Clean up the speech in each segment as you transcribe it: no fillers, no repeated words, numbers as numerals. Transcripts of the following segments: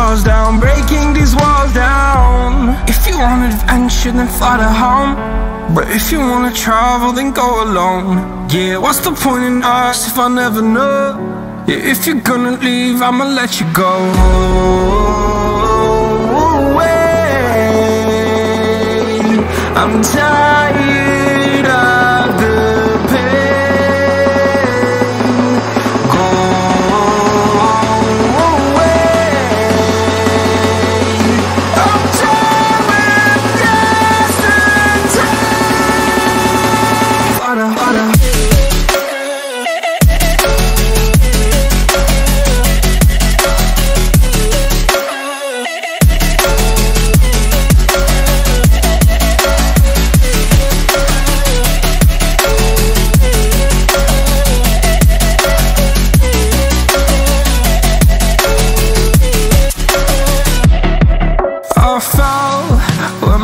walls down, breaking these walls down. If you want adventure, then fly to home. But if you wanna travel, then go alone. Yeah, what's the point in us if I never know? Yeah, if you're gonna leave, I'ma let you go. I'm tired of the pain. Go away. I'm tired with yesterday. Harder, harder.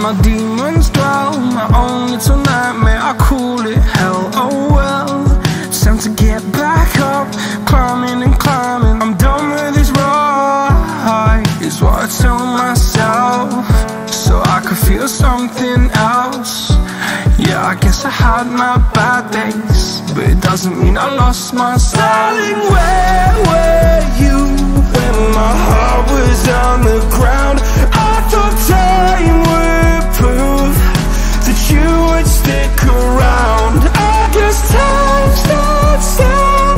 My demons dwell, my own little nightmare, I call it hell. Oh well, it's time to get back up, climbing and climbing. I'm done with this ride, is what I tell myself, so I could feel something else. Yeah, I guess I had my bad days, but it doesn't mean I lost my style. Darling, where were you when my heart was on the ground? I thought time would prove that you would stick around. I guess time starts down,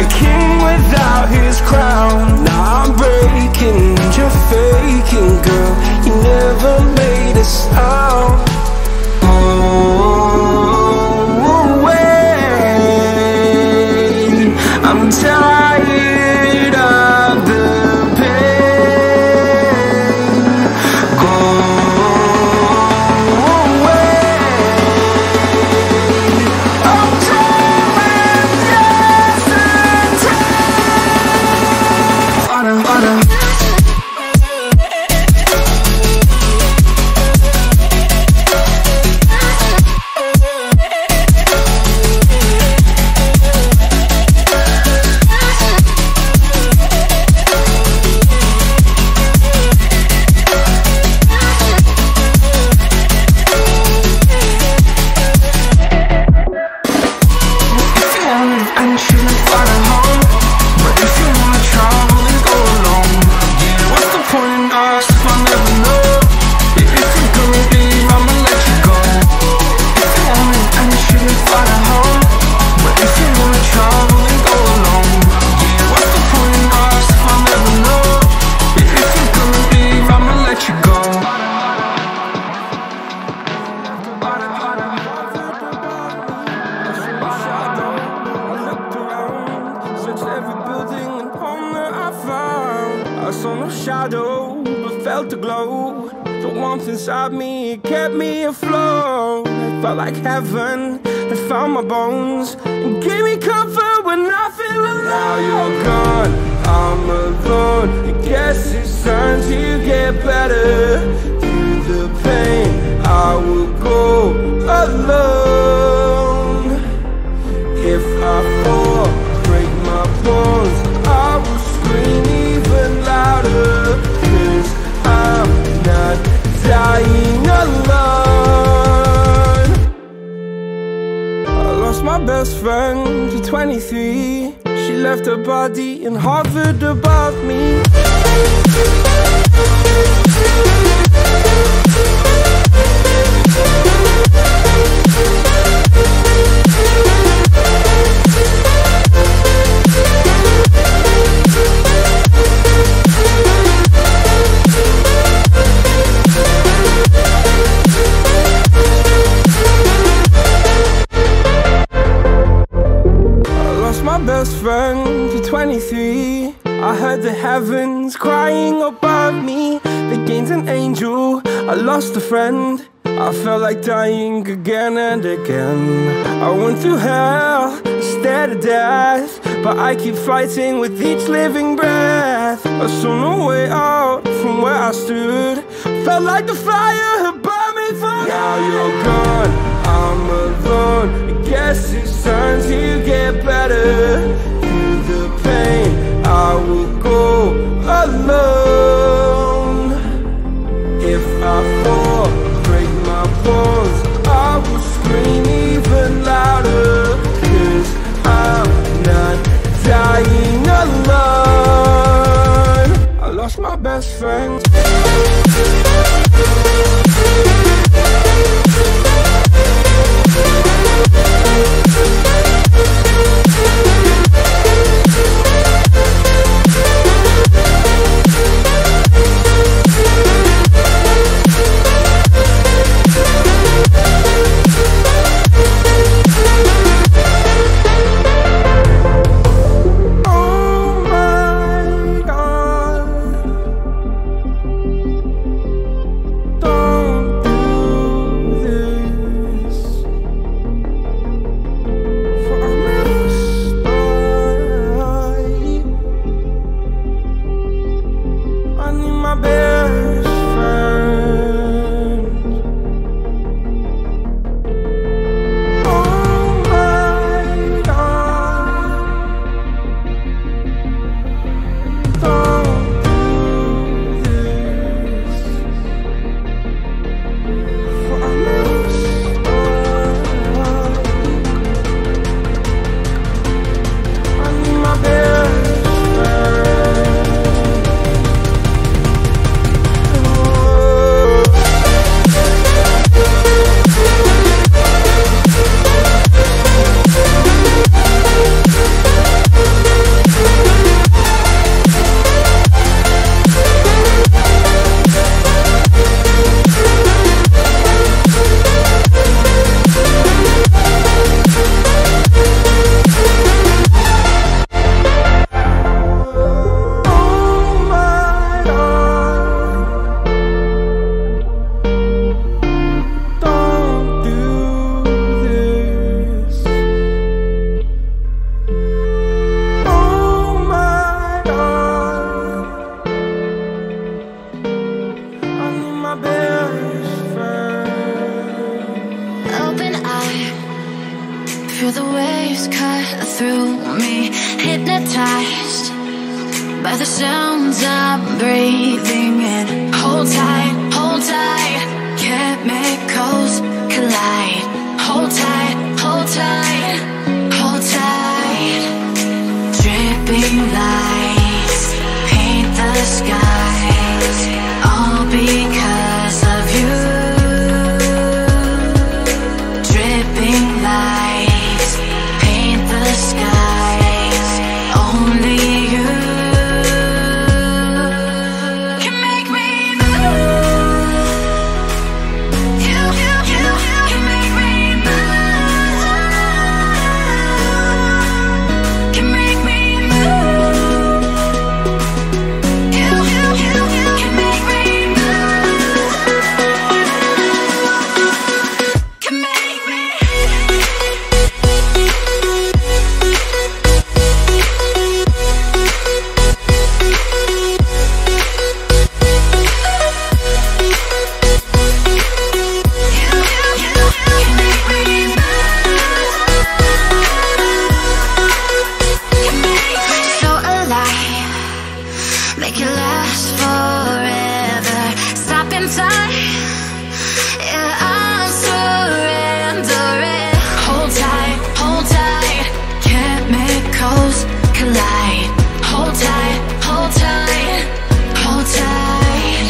a king without his crown. Now I'm breaking, you're faking, girl. You never made a sound. Oh, wait, I'm tired of the pain. Go away. I'm tired with yesterday. Harder, harder. I saw no shadow, but felt the glow. The warmth inside me, it kept me afloat. It felt like heaven had found my bones and gave me comfort when I feel alone. Now you're gone, I'm alone. I guess it's time to get better. Through the pain, I will go alone. If I fall, break my bones, I will scream even louder, 'cause I'm not dying alone. I lost my best friend to 23. She left her body and hovered above me. Best friend to 23. I heard the heavens crying above me. They gained an angel, I lost a friend. I felt like dying again and again. I went through hell, stared at death, but I keep fighting with each living breath. I saw no way out from where I stood. Felt like the fire had burned me for good. Now you're gone, I'm alone. I guess it's time to get better. Through the pain, I will go alone. best friends. Feel the waves cut through me, hypnotized by the sounds I'm breathing in. Hold tight, chemicals collide. Hold tight, hold tight, hold tight. Dripping lights paint the skies, all because of you. Dripping lights paint the skies, only you can make me move. You can make me move. Can make me move. You can make me move. Can make me. So alive, make it last forever. Stop in time, yeah, I'm surrendering. Hold tight, chemicals collide. Hold tight, hold tight, hold tight.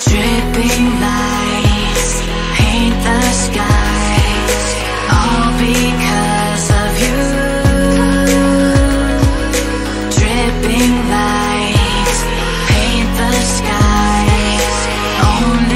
Dripping lights paint the skies, all because of you. Dripping lights paint the skies, only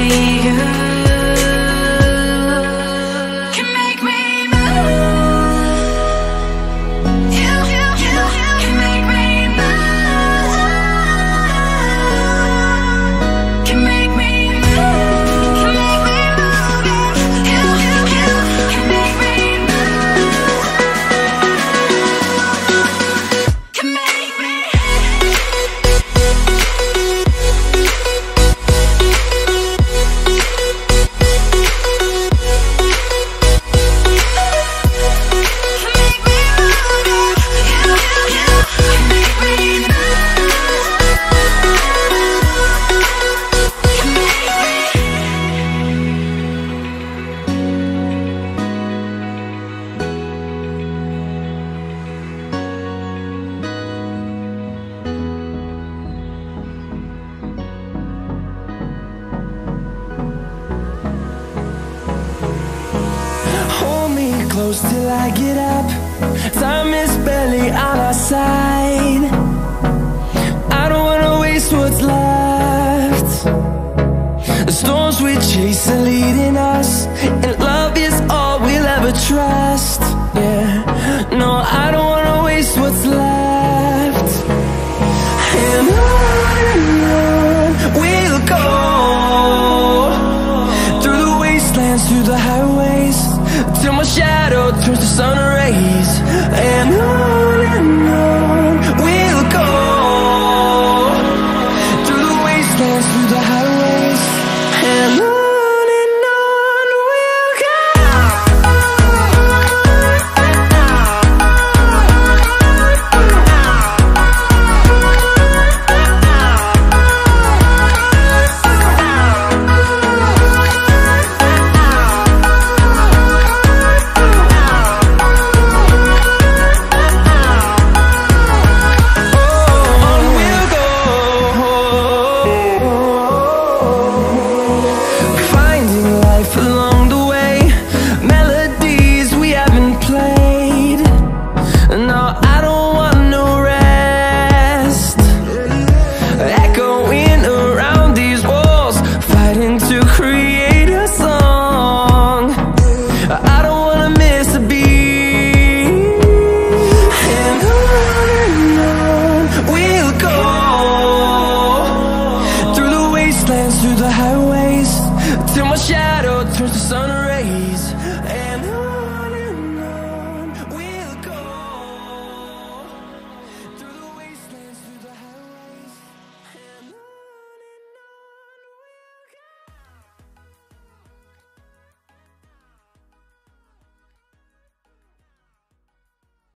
till I get up. Time is barely on our side.